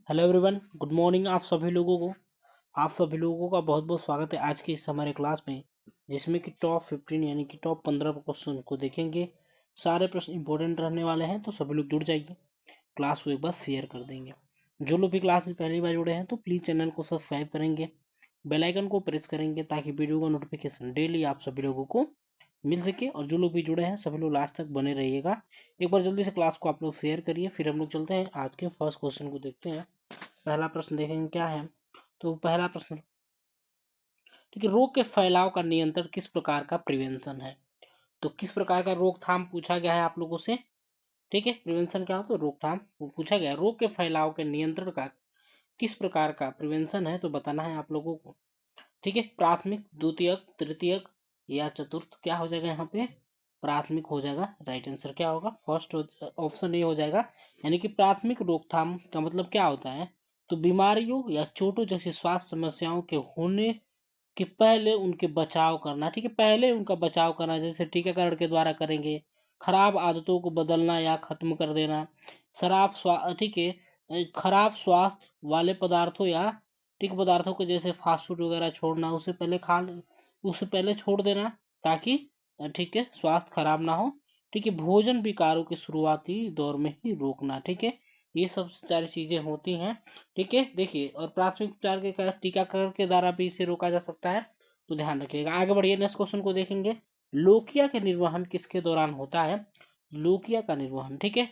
Hello everyone, good morning. आप सभी लोगों का बहुत बहुत स्वागत है आज की इस हमारे क्लास में, जिसमें कि टॉप 15 यानी कि टॉप 15 क्वेश्चन को देखेंगे। सारे प्रश्न इंपॉर्टेंट रहने वाले हैं, तो सभी लोग जुड़ जाइए। क्लास को एक बार शेयर कर देंगे। जो लोग भी क्लास में पहली बार जुड़े हैं तो प्लीज़ चैनल को सब्सक्राइब करेंगे, बेल आइकन को प्रेस करेंगे, ताकि वीडियो का नोटिफिकेशन डेली आप सभी लोगों को मिल सके। और जो लोग भी जुड़े हैं सभी लोग लास्ट तक बने रहिएगा। एक बार जल्दी से क्लास को आप लोग शेयर करिए, फिर हम लोग चलते हैं आज के फर्स्ट क्वेश्चन को देखते हैं। पहला प्रश्न देखेंगे क्या है। तो पहला प्रश्न, ठीक है, रोग के फैलाव का नियंत्रण किस प्रकार का प्रिवेंशन है। तो किस प्रकार का रोकथाम पूछा गया है आप लोगों से। ठीक है, प्रिवेंशन क्या होता है, रोकथाम वो पूछा गया है। रोग के फैलाव के नियंत्रण का किस प्रकार का प्रिवेंशन है, तो बताना है आप लोगों को। ठीक है, प्राथमिक, द्वितीयक, तृतीयक या चतुर्थ क्या हो जाएगा यहाँ पे, प्राथमिक हो जाएगा। राइट आंसर क्या होगा, फर्स्ट ऑप्शन ए हो जाएगा। यानी कि प्राथमिक रोकथाम का मतलब क्या होता है, तो बीमारियों या चोटों जैसी स्वास्थ्य समस्याओं के होने कि पहले उनके बचाव करना। ठीक है, पहले उनका बचाव करना, जैसे टीकाकरण के द्वारा करेंगे। खराब आदतों को बदलना या खत्म कर देना। ठीक है, खराब स्वास्थ्य वाले पदार्थों या ठीक पदार्थों को जैसे फास्ट फूड वगैरह छोड़ना, उससे पहले छोड़ देना, ताकि ठीक है स्वास्थ्य खराब ना हो। ठीक है, भोजन विकारों के शुरुआती दौर में ही रोकना। ठीक है, ये सब सारी चीजें होती हैं। ठीक है, देखिए, और प्राथमिक उपचार के टीकाकरण के द्वारा भी इसे रोका जा सकता है, तो ध्यान रखिएगा। आगे बढ़िए, नेक्स्ट क्वेश्चन को देखेंगे। लोकिया के निर्वहन किसके दौरान होता है। लोकिया का निर्वहन, ठीक है,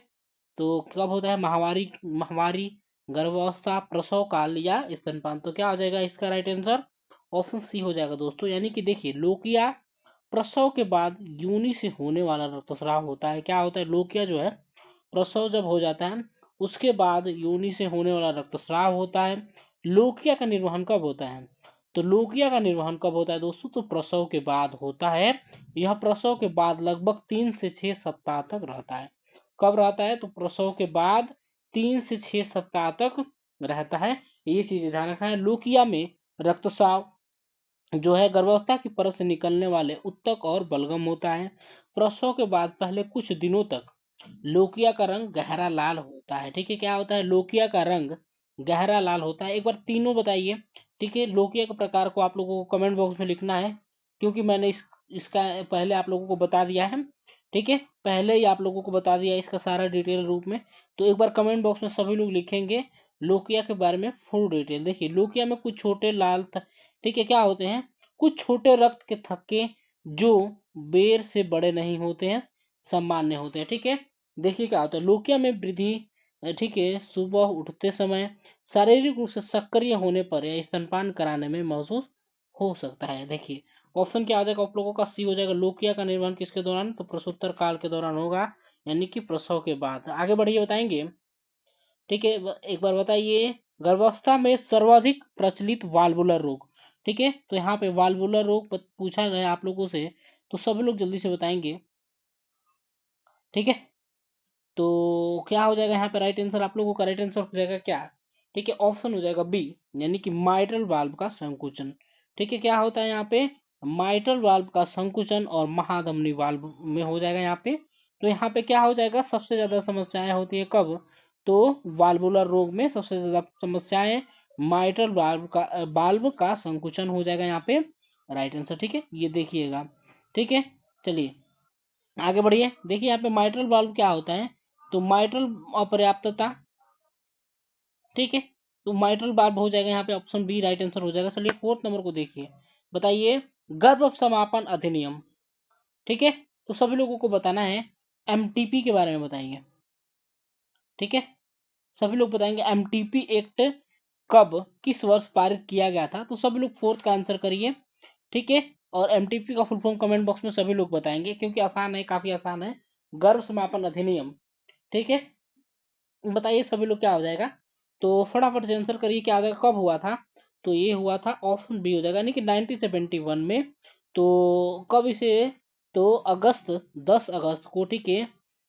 तो कब होता है, महामारी महामारी, गर्भावस्था, प्रसव काल या स्तनपान। तो क्या हो जाएगा इसका राइट आंसर, ऑप्शन सी हो जाएगा दोस्तों। यानी कि देखिए, लोकिया प्रसव के बाद योनि से होने वाला रक्तस्राव होता है। क्या होता है, लोकिया जो है प्रसव जब हो जाता है उसके बाद योनि से होने वाला रक्तस्राव होता है। लोकिया का निर्वहन कब होता है, तो लोकिया का निर्वहन कब होता है दोस्तों, तो प्रसव के बाद होता है। यह प्रसव के बाद लगभग 3 से 6 सप्ताह तक रहता है। कब रहता है, तो प्रसव के बाद 3 से 6 सप्ताह तक रहता है। ये चीज ध्यान रखना है। लोकिया में रक्तस्राव जो है गर्भावस्था की परत से निकलने वाले उत्तक और बलगम होता है। प्रसव के बाद पहले कुछ दिनों तक लोकिया का रंग गहरा लाल होता है। ठीक है, क्या होता है, लोकिया का रंग गहरा लाल होता है। एक बार तीनों बताइए। ठीक है, लोकिया के प्रकार को आप लोगों को कमेंट बॉक्स में लिखना है, क्योंकि मैंने इसका पहले आप लोगों को बता दिया है। ठीक है, पहले ही आप लोगों को बता दिया इसका सारा डिटेल रूप में। तो एक बार कमेंट बॉक्स में सभी लोग लिखेंगे लोकिया के बारे में फुल डिटेल। देखिए, लोकिया में कुछ छोटे ठीक है, क्या होते हैं, कुछ छोटे रक्त के थक्के जो बेर से बड़े नहीं होते हैं, सामान्य होते हैं। ठीक है, देखिए क्या होता है, लोकिया में वृद्धि ठीक है सुबह उठते समय शारीरिक रूप से सक्रिय होने पर या स्तनपान कराने में महसूस हो सकता है। देखिए, ऑप्शन क्या आ जाएगा आप लोगों का, सी हो जाएगा। लोकिया का निर्माण किसके दौरान, तो प्रसूतर काल के दौरान होगा, यानी कि प्रसव के बाद। आगे बढ़िए, बताएंगे। ठीक है, एक बार बताइए, गर्भावस्था में सर्वाधिक प्रचलित वाल्वुलर रोग। ठीक है, तो यहाँ पे वाल्वुलर रोग पूछा गया आप लोगों से, तो सभी लोग जल्दी से बताएंगे। ठीक है, तो क्या हो जाएगा यहाँ पे राइट आंसर, आप लोगों का राइट आंसर हो जाएगा क्या, ठीक है, ऑप्शन हो जाएगा बी, यानी कि माइट्रल वाल्व का संकुचन। ठीक है, क्या होता है यहाँ पे, माइट्रल वाल्व का संकुचन और महाधमनी वाल्व में हो जाएगा यहाँ पे। तो यहाँ पे क्या हो जाएगा, सबसे ज्यादा समस्याएं होती है कब, तो वाल्वुलर रोग में सबसे ज्यादा समस्याएं माइट्रल वाल्व का संकुचन हो जाएगा यहाँ पे राइट आंसर। ठीक है, ये देखिएगा। ठीक है, चलिए आगे बढ़िए। देखिए, यहाँ पे माइट्रल वाल्व क्या होता है, तो माइट्रल अपर्याप्तता। ठीक है, तो माइट्रल वाल्व हो जाएगा यहाँ पे ऑप्शन बी राइट आंसर हो जाएगा। चलिए फोर्थ नंबर को देखिए, बताइए, गर्भ समापन अधिनियम। ठीक है, तो सभी लोगों को बताना है, एमटीपी के बारे में बताएंगे। ठीक है, सभी लोग बताएंगे एमटीपी एक्ट कब किस वर्ष पारित किया गया था, तो सभी लोग फोर्थ का आंसर करिए। ठीक है, और एमटीपी का फुल फॉर्म कमेंट बॉक्स में सभी लोग बताएंगे, क्योंकि आसान है, काफी आसान है। गर्भ समापन अधिनियम। ठीक है, बताइए सभी लोग क्या हो जाएगा, तो फटाफट से आंसर करिए, क्या हो जाएगा, कब हुआ था, तो ये हुआ था ऑप्शन बी हो जाएगा, यानी कि 1971 में। तो कब इसे, तो अगस्त 10 अगस्त को, ठीक है,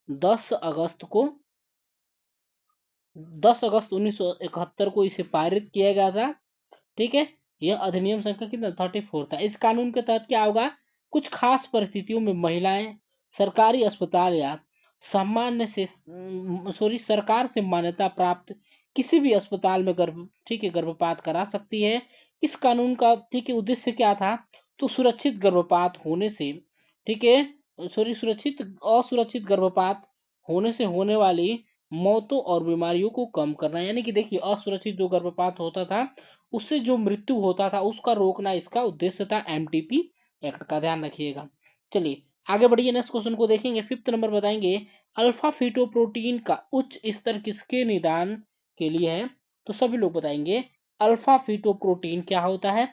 10 अगस्त को, 10 अगस्त 1971 को इसे पारित किया गया था। ठीक है, यह अधिनियम संख्या कितना 34 था। इस कानून के तहत क्या होगा, कुछ खास परिस्थितियों में महिलाएं सरकारी अस्पताल या सामान्य से सरकार से मान्यता प्राप्त किसी भी अस्पताल में गर्भपात करा सकती है। इस कानून का उद्देश्य क्या था? तो सुरक्षित गर्भपात होने से, सुरक्षित असुरक्षित गर्भपात होने से होने वाली मौतों और बीमारियों को कम करना। यानी कि देखिए, असुरक्षित जो गर्भपात होता था उससे जो मृत्यु होता था उसका रोकना इसका उद्देश्य था, एमटीपी एक्ट का, ध्यान रखिएगा। चलिए आगे बढ़िए, नेक्स्ट क्वेश्चन को देखेंगे। फिफ्थ नंबर बताएंगे, अल्फा फीटोप्रोटीन का उच्च स्तर किसके निदान के लिए है? तो सभी लोग बताएंगे अल्फा फीटोप्रोटीन क्या होता है।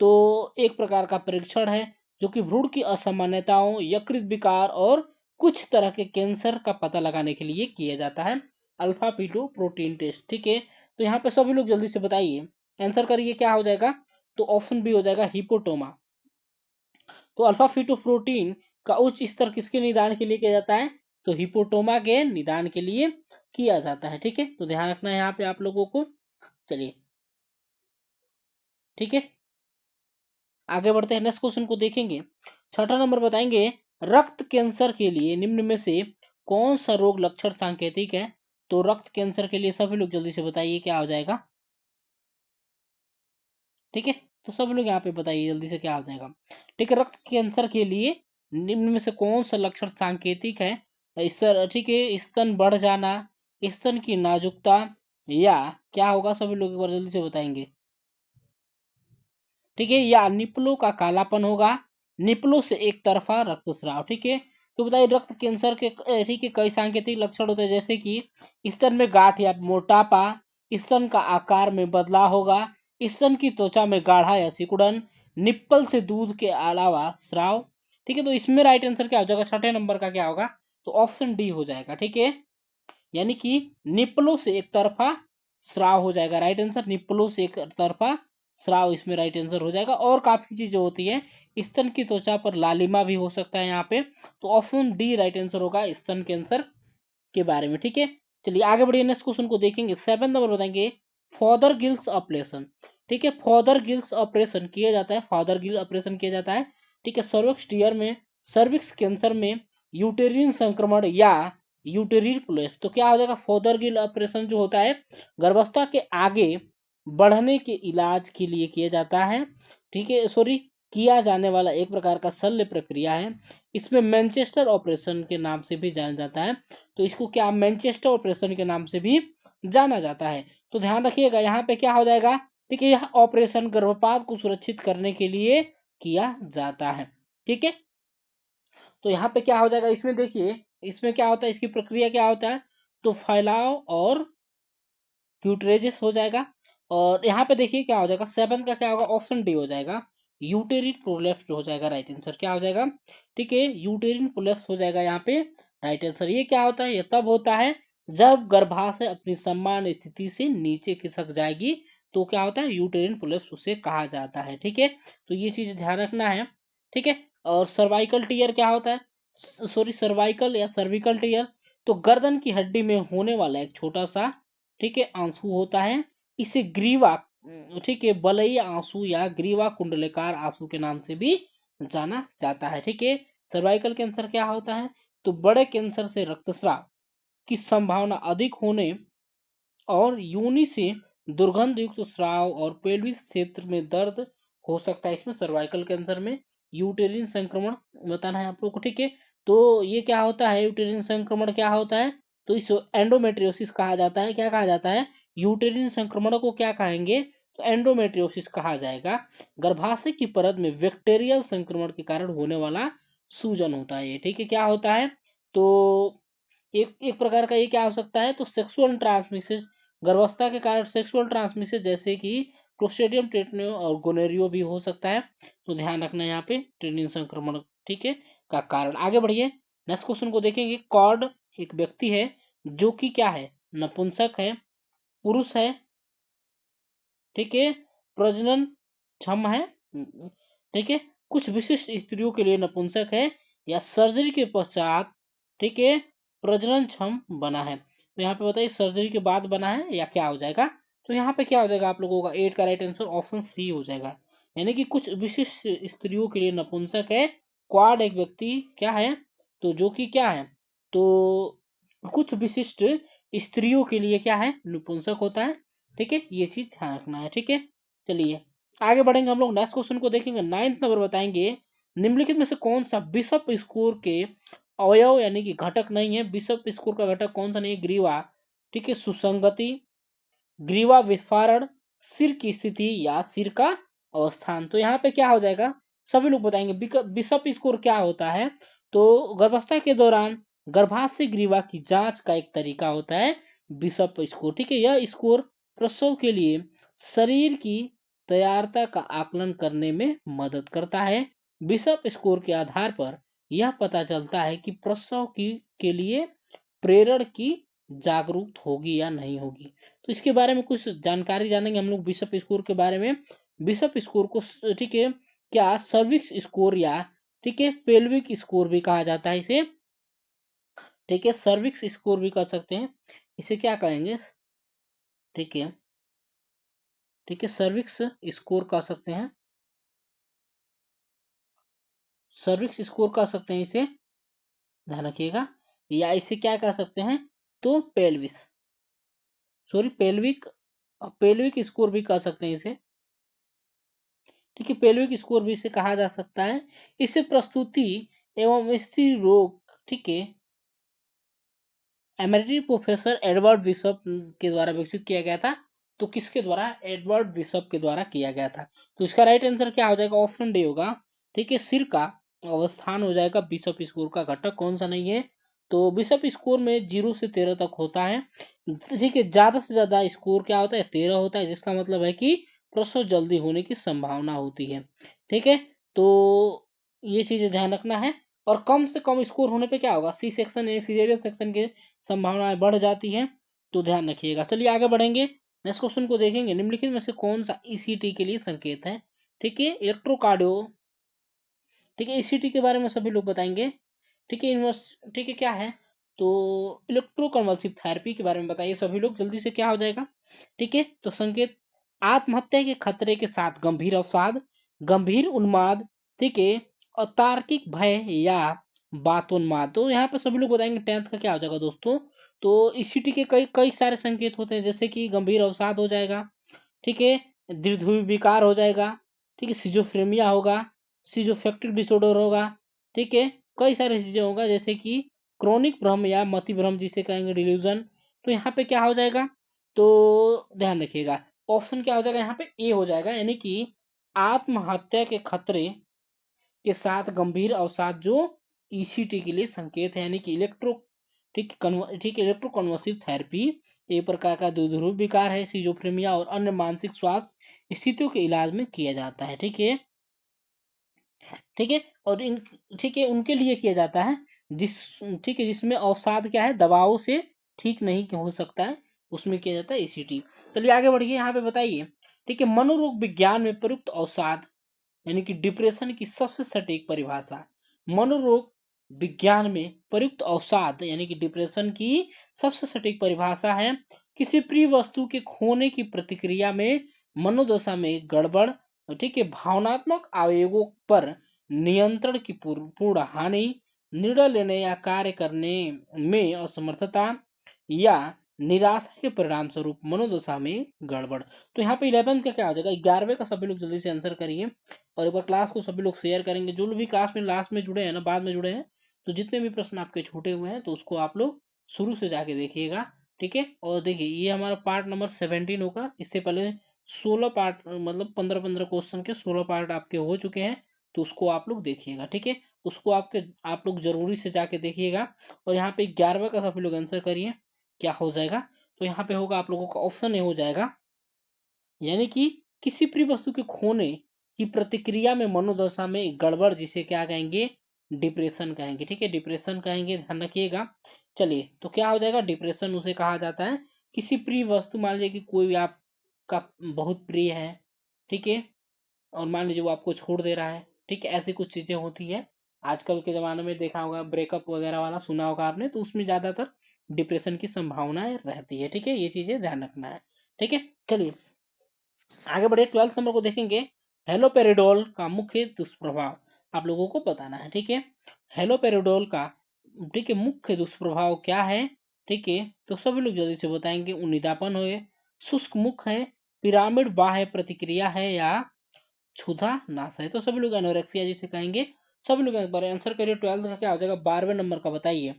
तो एक प्रकार का परीक्षण है जो कि भ्रूण की असामान्यताओं, यकृत विकार और कुछ तरह के कैंसर का पता लगाने के लिए किया जाता है, अल्फा फीटोप्रोटीन टेस्ट। ठीक है, तो यहाँ पे सभी लोग जल्दी से बताइए, आंसर करिए, क्या हो जाएगा? तो ऑप्शन बी हो जाएगा, हिपोटोमा। तो अल्फा फीटोप्रोटीन का उच्च स्तर किसके निदान के लिए किया जाता है? तो हिपोटोमा के निदान के लिए किया जाता है। ठीक है, तो ध्यान रखना है यहाँ पे आप लोगों को। चलिए ठीक है, आगे बढ़ते हैं, नेक्स्ट क्वेश्चन को देखेंगे। छठा नंबर बताएंगे, रक्त कैंसर के लिए निम्न में से कौन सा रोग लक्षण सांकेतिक है? तो रक्त कैंसर के लिए सभी लोग जल्दी से बताइए, क्या हो जाएगा? ठीक है, तो सब लोग यहाँ पे बताइए जल्दी से, क्या हो जाएगा? ठीक है, रक्त कैंसर के लिए निम्न में से कौन सा लक्षण सांकेतिक है? ठीक है, स्तन बढ़ जाना, स्तन की नाजुकता, या क्या होगा? सभी लोग एक बार जल्दी से बताएंगे। ठीक है, या निपलों का कालापन होगा, निपलों से एक तरफा रक्तस्राव। ठीक है, तो बताइए रक्त कैंसर के ठीक है कई सांकेतिक लक्षण होते हैं, जैसे कि स्तन में गांठ या मोटापा, स्तन का आकार में बदलाव होगा, स्तन की त्वचा में गाढ़ा या सिकुड़न, निप्पल से दूध के अलावा स्राव। ठीक है, तो इसमें राइट आंसर क्या हो जाएगा? छठे नंबर का क्या होगा? तो ऑप्शन डी हो जाएगा। ठीक है, यानी कि निप्पलों से एक तरफा स्राव हो जाएगा, राइट आंसर, निप्पलों से एक तरफा स्राव इसमें राइट आंसर हो जाएगा। और काफी चीजें होती है, स्तन की त्वचा पर लालिमा भी हो सकता है यहाँ पे, तो ऑप्शन डी राइट आंसर होगा स्तन कैंसर के बारे में। ठीक है, चलिए आगे बढ़िए, नेक्स्ट क्वेश्चन को देखेंगे। 7 नंबर बताएंगे, फॉदर गिल्स ऑपरेशन। ठीक है, फॉदर गिल्स ऑपरेशन किया जाता है, फादर गिल ऑपरेशन किया जाता है। ठीक है, सर्विक्स टीयर में, सर्विक्स कैंसर में, यूटेरिन संक्रमण या यूटेरिन प्लेस। तो क्या हो जाएगा? फॉदर गिल ऑपरेशन जो होता है गर्भावस्था के आगे बढ़ने के इलाज के लिए किया जाता है। ठीक है, सॉरी, किया जाने वाला एक प्रकार का शल्य प्रक्रिया है। इसमें मैनचेस्टर ऑपरेशन के नाम से भी जाना जाता है, तो इसको क्या मैनचेस्टर ऑपरेशन के नाम से भी जाना जाता है। तो ध्यान रखिएगा यहाँ पे क्या हो जाएगा? ठीक है, यह ऑपरेशन गर्भपात को सुरक्षित करने के लिए किया जाता है। ठीक है, तो यहाँ पे क्या हो जाएगा? इसमें देखिए, इसमें क्या होता है, इसकी प्रक्रिया क्या होता है? तो फैलाव और क्यूटरेजेस हो जाएगा। और यहाँ पे देखिए क्या हो जाएगा, 7 का क्या होगा? ऑप्शन डी हो जाएगा, यूटेरिन प्रोलेप्स हो जाएगा, राइट आंसर क्या हो जाएगा? ठीक है, यूटेरिन प्रोलेप्स हो जाएगा यहाँ पे राइट आंसर। ये क्या होता है? ये तब होता है जब गर्भाशय अपनी समान स्थिति से नीचे खिसक जाएगी, तो क्या होता है? यूटेरिन प्रोलेप्स उसे कहा जाता है। ठीक है, तो ये चीज ध्यान रखना है। ठीक है, और सर्वाइकल टीयर क्या होता है? सॉरी, सर्वाइकल या सर्विकल टीयर, तो गर्दन की हड्डी में होने वाला एक छोटा सा, ठीक है, आंसू होता है। इसे ग्रीवा, ठीक है, बलई आंसू या ग्रीवा कुंडलाकार आंसू के नाम से भी जाना जाता है। ठीक है, सर्वाइकल कैंसर क्या होता है? तो बड़े कैंसर से रक्तस्राव की संभावना अधिक होने और यूनि से दुर्गंध युक्त स्राव और पेल्विस क्षेत्र में दर्द हो सकता है। इसमें सर्वाइकल कैंसर में यूटेरिन संक्रमण बताना है आप लोगों को। ठीक है, तो ये क्या होता है? यूटेरिन संक्रमण क्या होता है? तो इस एंडोमेट्रियोसिस कहा जाता है। क्या कहा जाता है? यूटेरिन संक्रमण को क्या कहेंगे? तो एंडोमेट्रियोसिस कहा जाएगा। गर्भाशय की परत में बैक्टीरियल संक्रमण के कारण होने वाला सूजन होता है ये। ठीक है, क्या होता है? तो एक एक प्रकार का ये क्या हो सकता है? तो सेक्सुअल ट्रांसमिशन, गर्भावस्था के कारण सेक्सुअल ट्रांसमिशन, जैसे कि क्लोस्ट्रिडियम टेटनियो और गोनेरियो भी हो सकता है। तो ध्यान रखना है यहाँ पे टेनिन संक्रमण, ठीक है, का कारण। आगे बढ़िए, नेक्स्ट क्वेश्चन को देखेंगे। कॉर्ड एक व्यक्ति है जो कि क्या है? नपुंसक है, पुरुष है, ठीक है, प्रजनन क्षम है, ठीक है, कुछ विशिष्ट स्त्रियों के लिए नपुंसक है, या सर्जरी के पश्चात, ठीक है, प्रजनन क्षम बना है। तो यहाँ पे बताइए सर्जरी के बाद बना है या क्या हो जाएगा? तो यहाँ पे क्या हो जाएगा आप लोगों का? 8 का राइट आंसर ऑप्शन सी हो जाएगा, यानी कि कुछ विशिष्ट स्त्रियों के लिए नपुंसक है। क्वाड एक व्यक्ति क्या है? तो जो कि क्या है? तो कुछ विशिष्ट स्त्रियों के लिए क्या है, नपुंसक होता है। ठीक है, ये चीज ध्यान रखना है। ठीक है, चलिए आगे बढ़ेंगे हम लोग, नेक्स्ट क्वेश्चन को देखेंगे। 9th नंबर बताएंगे, निम्नलिखित में से कौन सा बिशप स्कोर के अवयव यानी कि घटक नहीं है। बिशप स्कोर का घटक कौन सा नहीं है, ग्रीवा, ठीक है, सुसंगति, ग्रीवा विस्फारण, सिर की स्थिति या सिर का अवस्थान। तो यहाँ पे क्या हो जाएगा, सभी लोग बताएंगे। बिशप स्कोर क्या होता है, तो गर्भावस्था के दौरान गर्भाशय ग्रीवा की जांच का एक तरीका होता है बिशप स्कोर। ठीक है, यह स्कोर प्रसव के लिए शरीर की तैयारता का आकलन करने में मदद करता है। बिशप स्कोर के आधार पर यह पता चलता है कि प्रसव के लिए प्रेरण की जागरूक होगी या नहीं होगी। तो इसके बारे में कुछ जानकारी जानेंगे हम लोग बिशप स्कोर के बारे में। बिशप स्कोर को, ठीक है, क्या सर्विक्स स्कोर या, ठीक है, पेल्विक स्कोर भी कहा जाता है इसे। ठीक है, सर्विक्स स्कोर भी कह सकते हैं इसे, क्या कहेंगे, ठीक है, ठीक है, सर्विक्स स्कोर कह सकते हैं, सर्विक्स स्कोर कह सकते हैं इसे, ध्यान रखिएगा। या इसे क्या कह सकते हैं, तो pelvis, sorry pelvic, pelvic score भी कह सकते हैं इसे। ठीक है, पेल्विक स्कोर भी इसे कहा जा सकता है। इसे प्रस्तुति एवं स्त्री रोग, ठीक है, एमेरिटस प्रोफेसर एडवर्ड बिशप के द्वारा विकसित किया गया था। तो किसके द्वारा, एडवर्ड बिशप के द्वारा किया गया था। तो इसका राइट आंसर क्या हो जाएगा, ऑप्शन डी होगा। ठीक है, सिर का अवस्थान हो जाएगा बिशप स्कोर का घटक, कौन सा नहीं है। तो बिशप स्कोर में 0 से 13 तक होता है। ठीक है, ज्यादा से ज्यादा स्कोर क्या होता है, 13 होता है, जिसका मतलब है कि प्रसव जल्दी होने की संभावना होती है। ठीक है, तो ये चीजें ध्यान रखना है। और कम से कम स्कोर होने पे क्या होगा, सी सेक्शन यानी सीजेरियन सेक्शन के संभावनाएं बढ़ जाती हैं। तो ध्यान रखिएगा। चलिए आगे बढ़ेंगे, नेक्स्ट क्वेश्चन को देखेंगे। निम्नलिखित में से कौन सा ईसीटी के लिए संकेत है। ठीक है, इलेक्ट्रोकार्डियो, ठीक है, ईसीटी के बारे में सभी लोग बताएंगे। ठीक है, ठीक है, क्या है, तो इलेक्ट्रोकन्वल्सिव थेरेपी के बारे में बताइए सभी लोग जल्दी से, क्या हो जाएगा। ठीक है, तो संकेत, आत्महत्या के खतरे के साथ गंभीर अवसाद, गंभीर उन्माद, ठीक है, और तार्किक भय या बातोन्माद। तो यहाँ पे सभी लोग बताएंगे 10th का क्या हो जाएगा दोस्तों। तो ईसीटी के कई कई सारे संकेत होते हैं, जैसे कि गंभीर अवसाद हो जाएगा, ठीक है, दीर्घ विकार हो जाएगा, ठीक है, सिजोफ्रेमिया होगा, सिजोफेक्टिक डिसऑर्डर होगा, ठीक है, कई सारी चीजें होगा, जैसे कि क्रोनिक भ्रम या मति भ्रम जिसे कहेंगे डिल्यूजन। तो यहाँ पे क्या हो जाएगा, तो ध्यान रखिएगा, ऑप्शन क्या हो जाएगा यहाँ पे, ए हो जाएगा, यानी कि आत्महत्या के खतरे के साथ गंभीर अवसाद जो ईसीटी के लिए संकेत है, यानी कि ठीक इलेक्ट्रोकन्वल्सिव थेरेपी एक प्रकार का दुर्धर्व विकार है, सिजोफ्रेमिया और अन्य मानसिक स्वास्थ्य स्थितियों के इलाज में किया जाता है। ठीक है, ठीक है, और इन, ठीक है, उनके लिए किया जाता है जिस, ठीक है, जिसमें अवसाद क्या है, दवाओं से ठीक नहीं हो सकता है, उसमें किया जाता है ईसीटी। चलिए आगे बढ़िए, यहाँ पे बताइए। ठीक है, मनोरोग विज्ञान में प्रयुक्त अवसाद यानी कि डिप्रेशन की सबसे सटीक परिभाषा, मनोरोग विज्ञान में प्रयुक्त अवसाद यानी कि डिप्रेशन की सबसे सटीक परिभाषा है, किसी प्रिय वस्तु के खोने की प्रतिक्रिया में मनोदशा में गड़बड़, ठीक है, भावनात्मक आवेगों पर नियंत्रण की पूर्ण हानि, निर्णय लेने या कार्य करने में असमर्थता, या निराशा के परिणाम स्वरूप मनोदशा में गड़बड़। तो यहाँ पे 11th का क्या हो जाएगा, 11वें का सभी लोग जल्दी से आंसर करिए, और एक बार क्लास को सभी लोग शेयर करेंगे। जो लोग भी क्लास में लास्ट में जुड़े हैं ना, बाद में जुड़े हैं, तो जितने भी प्रश्न आपके छूटे हुए हैं तो उसको आप लोग शुरू से जाके देखिएगा। ठीक है, और देखिए ये हमारा पार्ट नंबर 17 होगा। इससे पहले 16 पार्ट, मतलब 15-15 क्वेश्चन के 16 पार्ट आपके हो चुके हैं, तो उसको आप लोग देखिएगा। ठीक है, उसको आप लोग जरूरी से जाके देखिएगा। और यहाँ पे 11वें का सभी लोग आंसर करिए, क्या हो जाएगा। तो यहाँ पे होगा आप लोगों का ऑप्शन ए हो जाएगा, यानी कि किसी प्रिय वस्तु के खोने की प्रतिक्रिया में मनोदशा में गड़बड़ जिसे क्या कहेंगे, डिप्रेशन कहेंगे। ठीक है, डिप्रेशन कहेंगे, ध्यान रखिएगा। चलिए, तो क्या हो जाएगा, डिप्रेशन उसे कहा जाता है किसी प्रिय वस्तु, मान लीजिए कि कोई भी आपका बहुत प्रिय है, ठीक है, और मान लीजिए वो आपको छोड़ दे रहा है, ठीक है, ऐसी कुछ चीजें होती है। आजकल के जमाने में देखा होगा, ब्रेकअप वगैरह वाला सुना होगा आपने, तो उसमें ज्यादातर डिप्रेशन की संभावनाएं रहती है। ठीक है, ये चीजें ध्यान रखना है। ठीक है, चलिए आगे बढ़े, 12th नंबर को देखेंगे। हेलोपेरिडोल का मुख्य दुष्प्रभाव आप लोगों को बताना है। ठीक है, हेलोपेरिडोल का, ठीक है, मुख्य दुष्प्रभाव क्या है, ठीक है, तो सभी लोग जल्दी से बताएंगे। उन्नीदापन है, शुष्क मुख है, पिरामिड बाह्य प्रतिक्रिया है, या क्षुधा नाश है। तो सभी लोग एनोरेक्सिया जिसे कहेंगे। सभी लोग एक बार आंसर करिए। 12th का क्या हो जाएगा, 12वें नंबर का बताइए।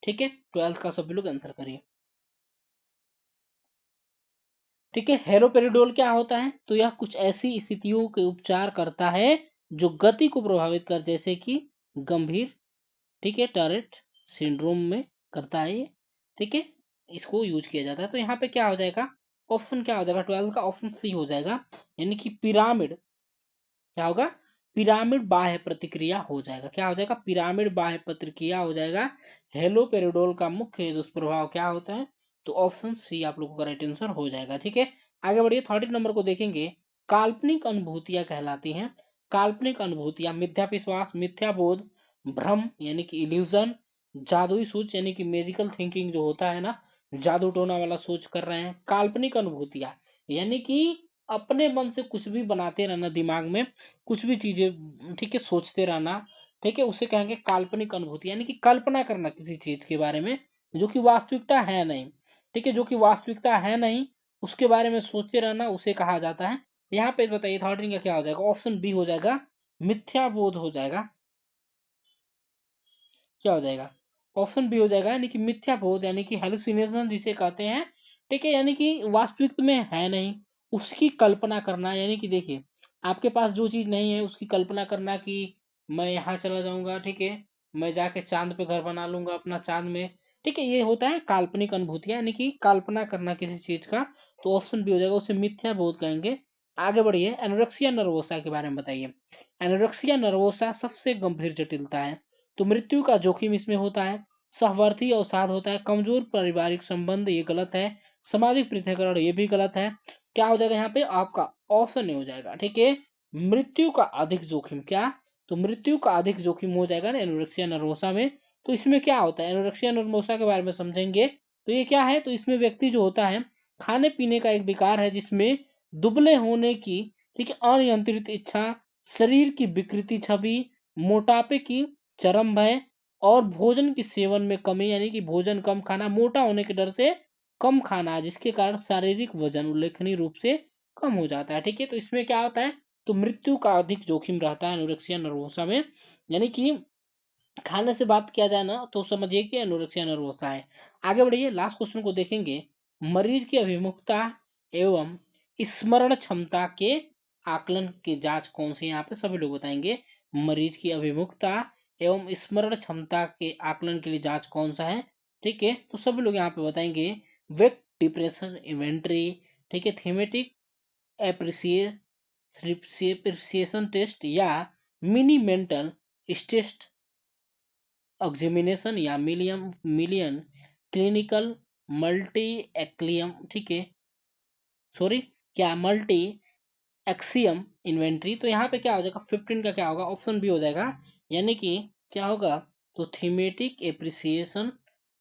ठीक है, 12th का सभी लोग आंसर करिए। ठीक है, हेलोपेरिडोल क्या होता है, तो यह कुछ ऐसी स्थितियों के उपचार करता है जो गति को प्रभावित कर, जैसे कि गंभीर, ठीक है, टरेट सिंड्रोम में करता है ये। ठीक है, इसको यूज किया जाता है। तो यहाँ पे क्या हो जाएगा, ऑप्शन क्या हो जाएगा 12 का, ऑप्शन सी हो जाएगा, यानी कि पिरामिड। क्या होगा, पिरामिड बाह्य प्रतिक्रिया हो जाएगा। क्या हो जाएगा, पिरामिड बाह्य प्रतिक्रिया हो जाएगा। हेलोपेरिडोल का मुख्य दुष्प्रभाव क्या होता है, तो ऑप्शन सी आप लोगों का राइट आंसर हो जाएगा। ठीक है, आगे बढ़िए। 13 नंबर को देखेंगे। काल्पनिक अनुभूतियां कहलाती हैं। काल्पनिक अनुभूतियां मिथ्या विश्वास, मिथ्या बोध, भ्रम यानी कि इल्यूजन, जादुई सोच यानी कि मैजिकल थिंकिंग जो होता है ना, जादू टोना वाला सोच कर रहे हैं। काल्पनिक अनुभूतियां यानी कि अपने मन से कुछ भी बनाते रहना, दिमाग में कुछ भी चीजें, ठीक है, सोचते रहना। ठीक है, उसे कहेंगे काल्पनिक अनुभूति, यानी कि कल्पना करना किसी चीज के बारे में जो कि वास्तविकता है नहीं। ठीक है, जो कि वास्तविकता है नहीं उसके बारे में सोचते रहना, उसे कहा जाता है। यहाँ पे बताइए 13 का क्या हो जाएगा, ऑप्शन बी हो जाएगा, मिथ्या बोध हो जाएगा। क्या हो जाएगा, ऑप्शन बी हो जाएगा, यानी कि मिथ्या बोध, यानी कि हेलुसिनेशन जिसे कहते हैं। ठीक है, यानी कि वास्तविक में है नहीं, उसकी कल्पना करना। यानी कि देखिए, आपके पास जो चीज नहीं है उसकी कल्पना करना कि मैं यहाँ चला जाऊंगा, ठीक है, मैं जाके चांद पे घर बना लूंगा अपना चांद में। ठीक है, ये होता है काल्पनिक अनुभूतियां, यानी कि कल्पना करना किसी चीज का। तो ऑप्शन बी हो जाएगा, उसे मिथ्या बोध कहेंगे। आगे बढ़िए, एनोरेक्सिया नर्वोसा के बारे में बताइए। एनोरेक्सिया नर्वोसा सबसे गंभीर जटिलता है। तो मृत्यु का जोखिम इसमें होता है, सहवर्ती अवसाद होता है, कमजोर पारिवारिक संबंध, ये गलत है, सामाजिक पृथक्करण, ये भी गलत है। क्या हो जाएगा यहाँ पे आपका, ऑप्शन ए हो जाएगा। ठीक है, मृत्यु का अधिक जोखिम। क्या, तो मृत्यु का अधिक जोखिम हो जाएगा ना एनोरेक्सिया नर्वोसा में। तो इसमें क्या होता है, एनोरेक्सिया नर्वोसा के बारे में समझेंगे। तो ये क्या है, तो इसमें व्यक्ति जो होता है, खाने पीने का एक विकार है जिसमें दुबले होने की, ठीक है, अनियंत्रित इच्छा, शरीर की विकृति छवि, मोटापे की चरम भय, और भोजन के सेवन में कमी, यानी कि भोजन कम खाना, मोटा होने के डर से कम खाना, जिसके कारण शारीरिक वजन उल्लेखनीय रूप से कम हो जाता है। ठीक है, तो इसमें क्या होता है, तो मृत्यु का अधिक जोखिम रहता है एनोरेक्सिया नर्वोसा में। यानी कि खाने से बात किया जाए ना तो समझिए कि एनोरेक्सिया नर्वोसा है। आगे बढ़िए, लास्ट क्वेश्चन को देखेंगे। मरीज की अभिमुखता एवं स्मरण क्षमता के आकलन की जांच कौन सी है, यहाँ पे सभी लोग बताएंगे। मरीज की अभिमुखता एवं स्मरण क्षमता के आकलन के लिए जांच कौन सा है। ठीक है, तो सभी लोग यहाँ पे बताएंगे, वेक डिप्रेशन इन्वेंट्री, ठीक है, थीमेटिक एप्रिसिएशन टेस्ट, या मिनी मेंटल टेस्ट एग्जामिनेशन, या मिलियन क्लिनिकल मल्टी एक्लियम, ठीक है, सॉरी, क्या मल्टी एक्सियम इन्वेंट्री। तो यहाँ पे क्या हो जाएगा, 15 का क्या होगा, ऑप्शन बी हो जाएगा, यानी कि क्या होगा, तो थीमेटिक एप्रिसिएशन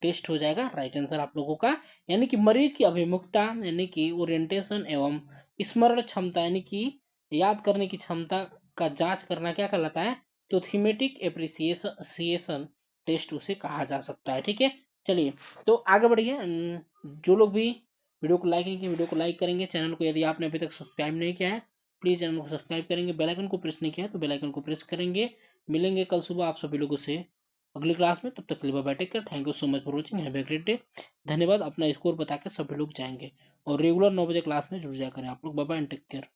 टेस्ट हो जाएगा राइट आंसर आप लोगों का। यानी कि मरीज की अभिमुखता, यानी कि ओरिएंटेशन एवं स्मरण क्षमता, यानी कि याद करने की क्षमता का जांच करना क्या कहलाता है, तो थीमेटिक एप्रिसिएशन टेस्ट उसे कहा जा सकता है। ठीक है, चलिए, तो आगे बढ़िए। जो लोग भी वीडियो को लाइक नहीं किया, वीडियो को लाइक करेंगे। चैनल को यदि आपने अभी तक सब्सक्राइब नहीं किया है, प्लीज़ चैनल को सब्सक्राइब करेंगे। बेल आइकन को प्रेस नहीं किया है तो बेल आइकन को प्रेस करेंगे। मिलेंगे कल सुबह आप सभी लोगों से अगली क्लास में। तब तक के लिए bye, take care, thank you so much for watching, have a great day. धन्यवाद। अपना स्कोर बता के सभी लोग जाएंगे और रेगुलर 9 बजे क्लास में जुड़ जाया करें आप लोग। Bye bye and take care.